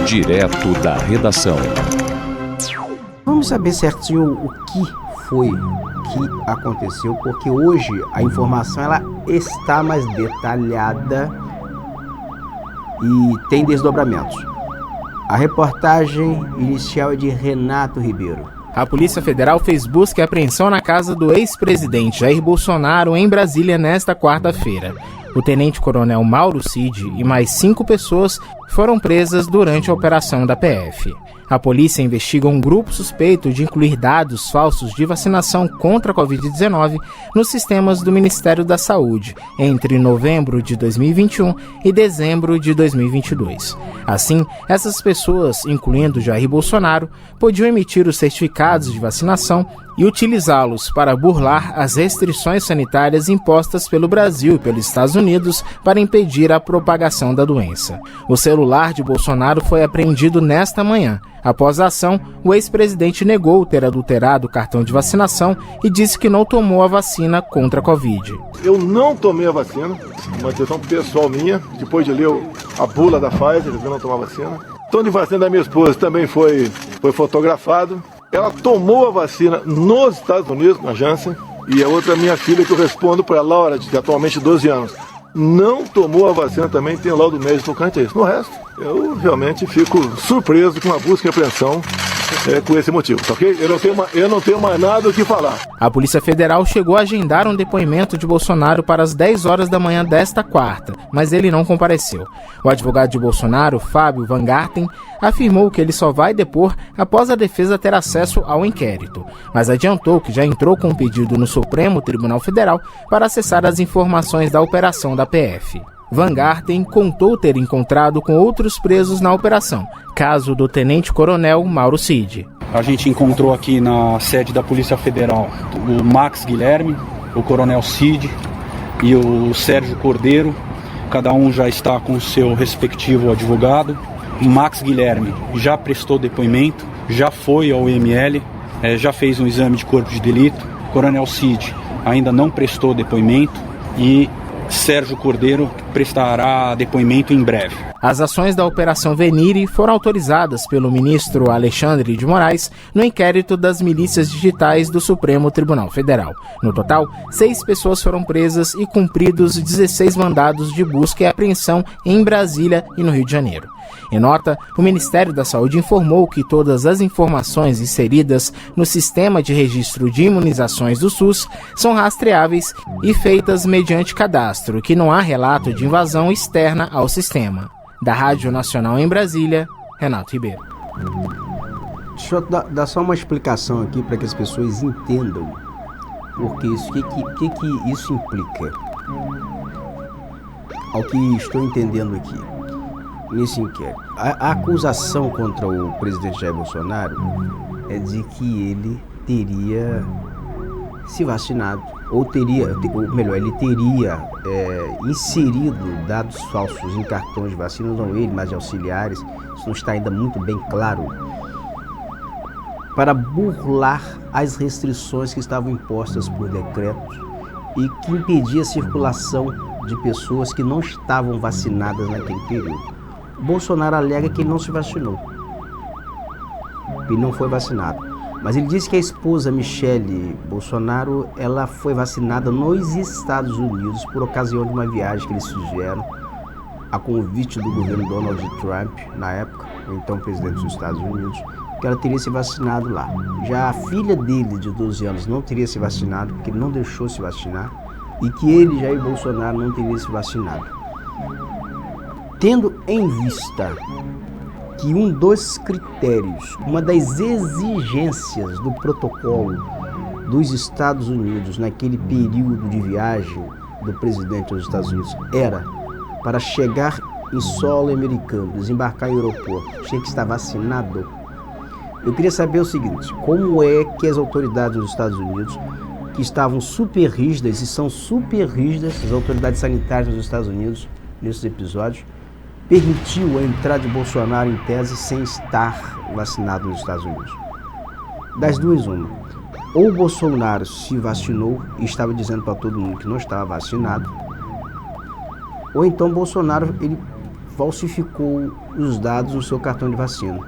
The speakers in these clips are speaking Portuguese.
Direto da redação. Vamos saber certinho o que foi que aconteceu, porque hoje a informação ela está mais detalhada e tem desdobramentos. A reportagem inicial é de Renato Ribeiro. A Polícia Federal fez busca e apreensão na casa do ex-presidente Jair Bolsonaro em Brasília nesta quarta-feira. O tenente-coronel Mauro Cid e mais 5 pessoas foram presas durante a operação da PF. A polícia investiga um grupo suspeito de incluir dados falsos de vacinação contra a Covid-19 nos sistemas do Ministério da Saúde entre novembro de 2021 e dezembro de 2022. Assim, essas pessoas, incluindo Jair Bolsonaro, podiam emitir os certificados de vacinação e utilizá-los para burlar as restrições sanitárias impostas pelo Brasil e pelos Estados Unidos para impedir a propagação da doença. O celular de Bolsonaro foi apreendido nesta manhã. Após a ação, o ex-presidente negou ter adulterado o cartão de vacinação e disse que não tomou a vacina contra a Covid. Eu não tomei a vacina, uma questão pessoal minha, depois de ler a bula da Pfizer, eu não tomar vacina. O tom de vacina da minha esposa também foi fotografado. Ela tomou a vacina nos Estados Unidos, na Janssen, e a outra minha filha, que eu respondo para a Laura, de atualmente 12 anos, não tomou a vacina também, tem laudo médico tocante a isso. No resto, eu realmente fico surpreso com a busca e apreensão com esse motivo, tá ok? Eu não tenho mais nada o que falar. A Polícia Federal chegou a agendar um depoimento de Bolsonaro para as 10 horas da manhã desta quarta, mas ele não compareceu. O advogado de Bolsonaro, Fábio Van Garten, afirmou que ele só vai depor após a defesa ter acesso ao inquérito, mas adiantou que já entrou com um pedido no Supremo Tribunal Federal para acessar as informações da operação da PF. Van Garten contou ter encontrado com outros presos na operação, caso do tenente-coronel Mauro Cid. A gente encontrou aqui na sede da Polícia Federal o Max Guilherme, o coronel Cid e o Sérgio Cordeiro. Cada um já está com o seu respectivo advogado. O Max Guilherme já prestou depoimento, já foi ao IML, já fez um exame de corpo de delito. O coronel Cid ainda não prestou depoimento e Sérgio Cordeiro prestará depoimento em breve. As ações da Operação Venire foram autorizadas pelo ministro Alexandre de Moraes no inquérito das milícias digitais do Supremo Tribunal Federal. No total, 6 pessoas foram presas e cumpridos 16 mandados de busca e apreensão em Brasília e no Rio de Janeiro. Em nota, o Ministério da Saúde informou que todas as informações inseridas no Sistema de Registro de Imunizações do SUS são rastreáveis e feitas mediante cadastro, que não há relato de invasão externa ao sistema. Da Rádio Nacional em Brasília, Renato Ribeiro. Deixa eu dar só uma explicação aqui para que as pessoas entendam porque isso, o que isso implica. Ao que estou entendendo aqui. Nesse inquérito, a acusação contra o presidente Jair Bolsonaro é de que ele teria se vacinado, ele teria inserido dados falsos em cartões de vacina, não ele, mas de auxiliares, isso não está ainda muito bem claro, para burlar as restrições que estavam impostas por decretos e que impedia a circulação de pessoas que não estavam vacinadas naquele período. Bolsonaro alega que ele não se vacinou, ele não foi vacinado, mas ele disse que a esposa Michele Bolsonaro, ela foi vacinada nos Estados Unidos por ocasião de uma viagem que eles fizeram a convite do governo Donald Trump, na época, o então presidente dos Estados Unidos, que ela teria se vacinado lá. Já a filha dele, de 12 anos, não teria se vacinado, porque ele não deixou se vacinar, e que ele, Jair Bolsonaro, não teria se vacinado. Tendo em vista que um dos critérios, uma das exigências do protocolo dos Estados Unidos naquele período de viagem do presidente dos Estados Unidos era para chegar em solo americano, desembarcar em aeroporto, tinha que estar vacinado. Eu queria saber o seguinte, como é que as autoridades dos Estados Unidos, que estavam super rígidas e são super rígidas, as autoridades sanitárias dos Estados Unidos, nesses episódios, permitiu a entrada de Bolsonaro em tese sem estar vacinado nos Estados Unidos? Das duas, uma. Ou Bolsonaro se vacinou e estava dizendo para todo mundo que não estava vacinado, ou então Bolsonaro ele falsificou os dados do seu cartão de vacina.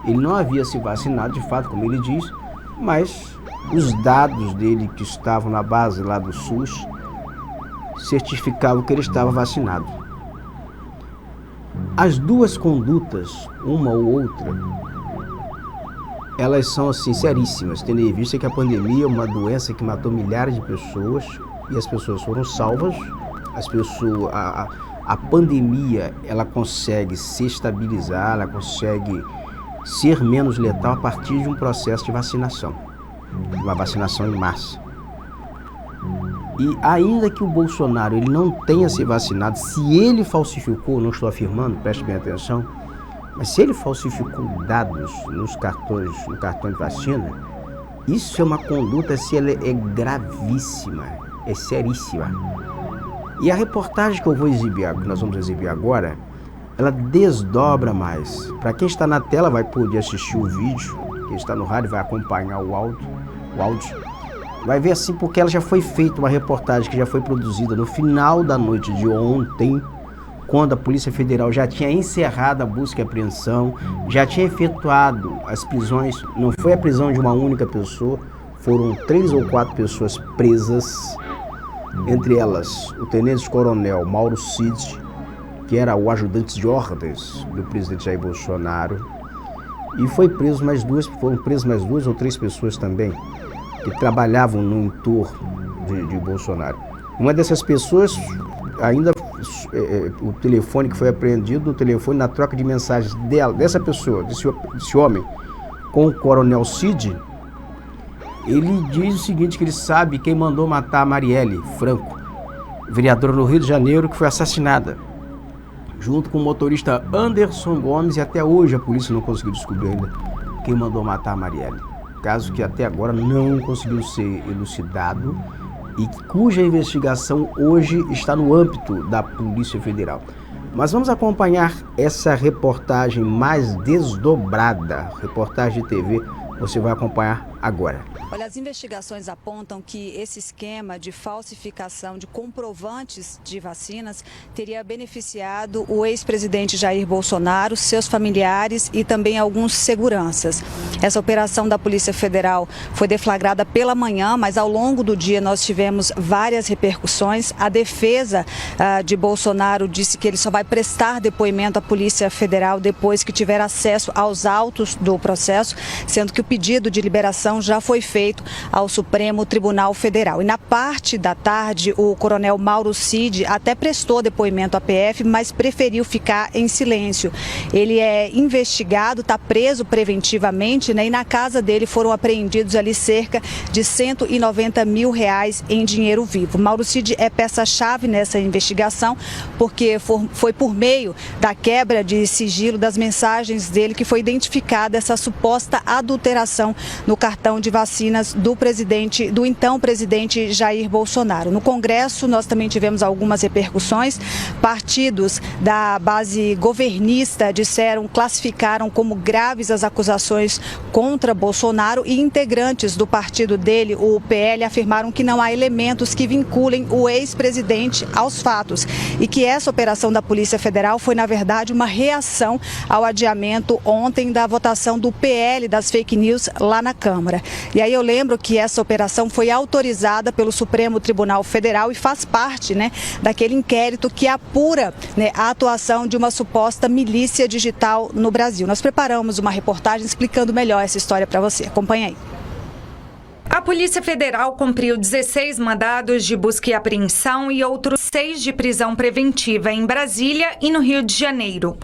Ele não havia se vacinado, de fato, como ele diz, mas os dados dele que estavam na base lá do SUS certificavam que ele estava vacinado. As duas condutas, uma ou outra, elas são assim seríssimas, tendo em vista que a pandemia é uma doença que matou milhares de pessoas e as pessoas foram salvas. A pandemia, ela consegue se estabilizar, ela consegue ser menos letal a partir de um processo de vacinação, uma vacinação em massa. E ainda que o Bolsonaro ele não tenha se vacinado, se ele falsificou, não estou afirmando, preste bem atenção, mas se ele falsificou dados no cartão de vacina, isso é uma conduta, se ela é gravíssima, é seríssima. E a reportagem que eu vou exibir, que nós vamos exibir agora, ela desdobra mais. Para quem está na tela vai poder assistir o vídeo, quem está no rádio vai acompanhar o áudio. Vai ver assim, porque ela já foi feita, uma reportagem que já foi produzida no final da noite de ontem, quando a Polícia Federal já tinha encerrado a busca e apreensão, já tinha efetuado as prisões. Não foi a prisão de uma única pessoa, foram 3 ou 4 pessoas presas, entre elas o tenente-coronel Mauro Cid, que era o ajudante de ordens do presidente Jair Bolsonaro, e foram presas mais 2 ou 3 pessoas também, que trabalhavam no entorno de Bolsonaro. Uma dessas pessoas, ainda o telefone que foi apreendido, o telefone na troca de mensagens dessa pessoa, desse homem, com o coronel Cid, ele diz o seguinte, que ele sabe quem mandou matar a Marielle Franco, vereadora no Rio de Janeiro, que foi assassinada, junto com o motorista Anderson Gomes, e até hoje a polícia não conseguiu descobrir ainda quem mandou matar a Marielle. Caso que até agora não conseguiu ser elucidado e cuja investigação hoje está no âmbito da Polícia Federal. Mas vamos acompanhar essa reportagem mais desdobrada, reportagem de TV, você vai acompanhar agora. Olha, as investigações apontam que esse esquema de falsificação de comprovantes de vacinas teria beneficiado o ex-presidente Jair Bolsonaro, seus familiares e também alguns seguranças. Essa operação da Polícia Federal foi deflagrada pela manhã, mas ao longo do dia nós tivemos várias repercussões. A defesa de Bolsonaro disse que ele só vai prestar depoimento à Polícia Federal depois que tiver acesso aos autos do processo, sendo que o pedido de liberação já foi feito ao Supremo Tribunal Federal. E na parte da tarde, o coronel Mauro Cid até prestou depoimento à PF, mas preferiu ficar em silêncio. Ele é investigado, está preso preventivamente, né? E na casa dele foram apreendidos ali cerca de 190 mil reais em dinheiro vivo. Mauro Cid é peça-chave nessa investigação, porque foi por meio da quebra de sigilo das mensagens dele que foi identificada essa suposta adulteração no cartão de vacina do então presidente Jair Bolsonaro. No Congresso, nós também tivemos algumas repercussões. Partidos da base governista classificaram como graves as acusações contra Bolsonaro e integrantes do partido dele, o PL, afirmaram que não há elementos que vinculem o ex-presidente aos fatos e que essa operação da Polícia Federal foi, na verdade, uma reação ao adiamento ontem da votação do PL das fake news lá na Câmara. E aí eu lembro que essa operação foi autorizada pelo Supremo Tribunal Federal e faz parte, né, daquele inquérito que apura, né, a atuação de uma suposta milícia digital no Brasil. Nós preparamos uma reportagem explicando melhor essa história para você. Acompanhe aí. A Polícia Federal cumpriu 16 mandados de busca e apreensão e outros 6 de prisão preventiva em Brasília e no Rio de Janeiro.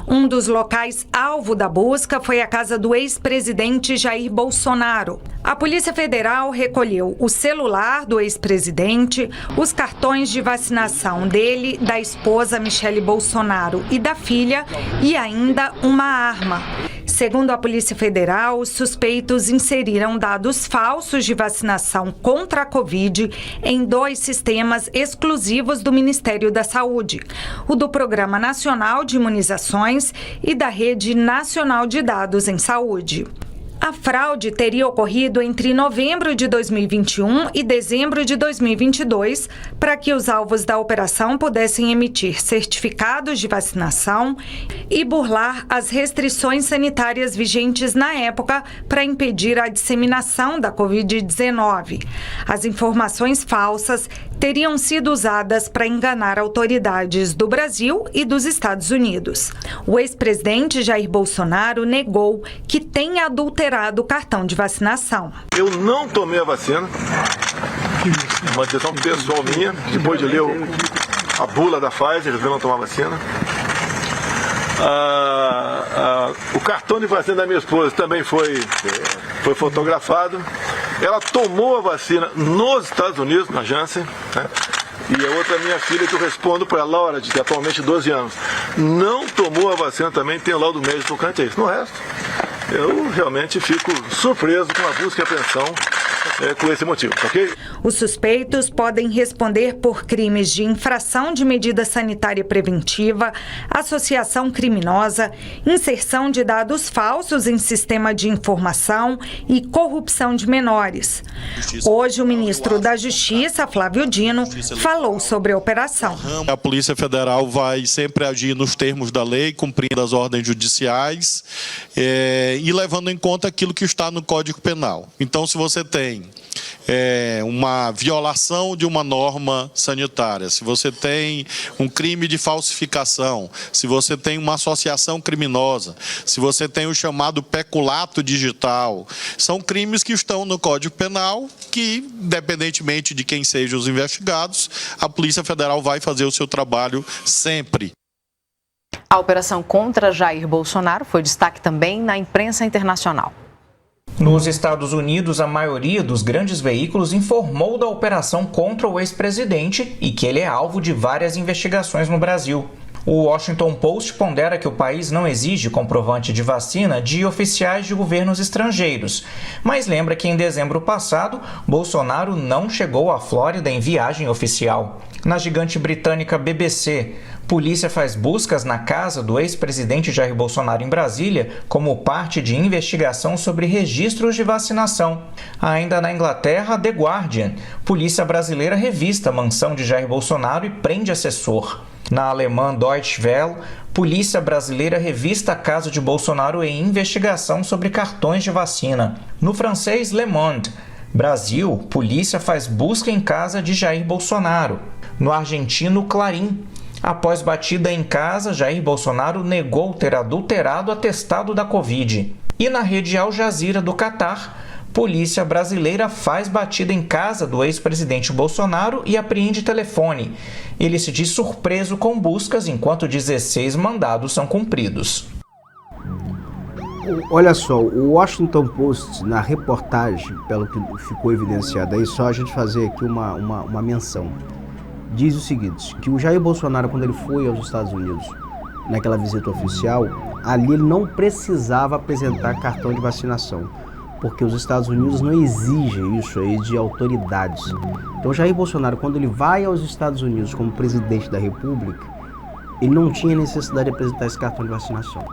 Um dos locais alvo da busca foi a casa do ex-presidente Jair Bolsonaro. A Polícia Federal recolheu o celular do ex-presidente, os cartões de vacinação dele, da esposa Michele Bolsonaro e da filha e ainda uma arma. Segundo a Polícia Federal, os suspeitos inseriram dados falsos de vacinação contra a Covid em 2 sistemas exclusivos do Ministério da Saúde, o do Programa Nacional de Imunizações e da Rede Nacional de Dados em Saúde. A fraude teria ocorrido entre novembro de 2021 e dezembro de 2022, para que os alvos da operação pudessem emitir certificados de vacinação e burlar as restrições sanitárias vigentes na época para impedir a disseminação da Covid-19. As informações falsas teriam sido usadas para enganar autoridades do Brasil e dos Estados Unidos. O ex-presidente Jair Bolsonaro negou que tenha adulterado o cartão de vacinação. Eu não tomei a vacina, uma decisão pessoal minha, depois de ler a bula da Pfizer, eu não tomar vacina. O cartão de vacina da minha esposa também foi fotografado. Ela tomou a vacina nos Estados Unidos, na Janssen, né? E a outra minha filha, que eu respondo para ela, Laura, de atualmente 12 anos, não tomou a vacina também, tem o laudo médico tocante a isso. No resto, eu realmente fico surpreso com a busca e apreensão com esse motivo, ok? Os suspeitos podem responder por crimes de infração de medida sanitária preventiva, associação criminosa, inserção de dados falsos em sistema de informação e corrupção de menores. Hoje, o ministro da Justiça, Flávio Dino, falou sobre a operação. A Polícia Federal vai sempre agir nos termos da lei, cumprindo as ordens judiciais e levando em conta aquilo que está no Código Penal. Então, se você tem uma violação de uma norma sanitária, se você tem um crime de falsificação, se você tem uma associação criminosa, se você tem o chamado peculato digital, são crimes que estão no Código Penal que, independentemente de quem sejam os investigados, a Polícia Federal vai fazer o seu trabalho sempre. A operação contra Jair Bolsonaro foi destaque também na imprensa internacional. Nos Estados Unidos, a maioria dos grandes veículos informou da operação contra o ex-presidente e que ele é alvo de várias investigações no Brasil. O Washington Post pondera que o país não exige comprovante de vacina de oficiais de governos estrangeiros, mas lembra que em dezembro passado, Bolsonaro não chegou à Flórida em viagem oficial. Na gigante britânica BBC, polícia faz buscas na casa do ex-presidente Jair Bolsonaro em Brasília como parte de investigação sobre registros de vacinação. Ainda na Inglaterra, The Guardian, polícia brasileira revista a mansão de Jair Bolsonaro e prende assessor. Na alemã Deutsche Welle, polícia brasileira revista a casa de Bolsonaro em investigação sobre cartões de vacina. No francês Le Monde, Brasil, polícia faz busca em casa de Jair Bolsonaro. No argentino Clarín, após batida em casa, Jair Bolsonaro negou ter adulterado o atestado da Covid. E na rede Al Jazeera do Catar, polícia brasileira faz batida em casa do ex-presidente Bolsonaro e apreende telefone. Ele se diz surpreso com buscas enquanto 16 mandados são cumpridos. Olha só, o Washington Post, na reportagem, pelo que ficou evidenciado aí, só a gente fazer aqui uma menção. Diz o seguinte, que o Jair Bolsonaro, quando ele foi aos Estados Unidos, naquela visita oficial, ali ele não precisava apresentar cartão de vacinação, porque os Estados Unidos não exigem isso aí de autoridades. Então, Jair Bolsonaro, quando ele vai aos Estados Unidos como presidente da República, ele não tinha necessidade de apresentar esse cartão de vacinação.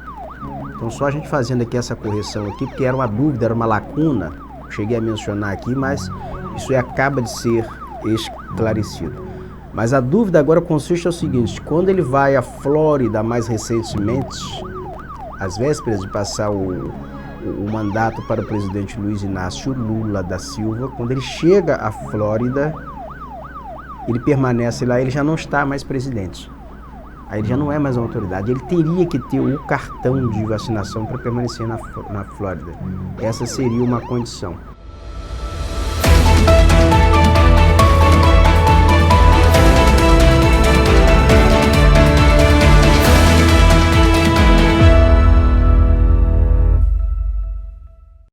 Então, só a gente fazendo aqui essa correção aqui, porque era uma dúvida, era uma lacuna, cheguei a mencionar aqui, mas isso aí acaba de ser esclarecido. Mas a dúvida agora consiste no seguinte, quando ele vai à Flórida mais recentemente, às vésperas de passar o mandato para o presidente Luiz Inácio Lula da Silva, quando ele chega à Flórida, ele permanece lá, ele já não está mais presidente. Aí ele já não é mais uma autoridade, ele teria que ter o cartão de vacinação para permanecer na Flórida. Essa seria uma condição.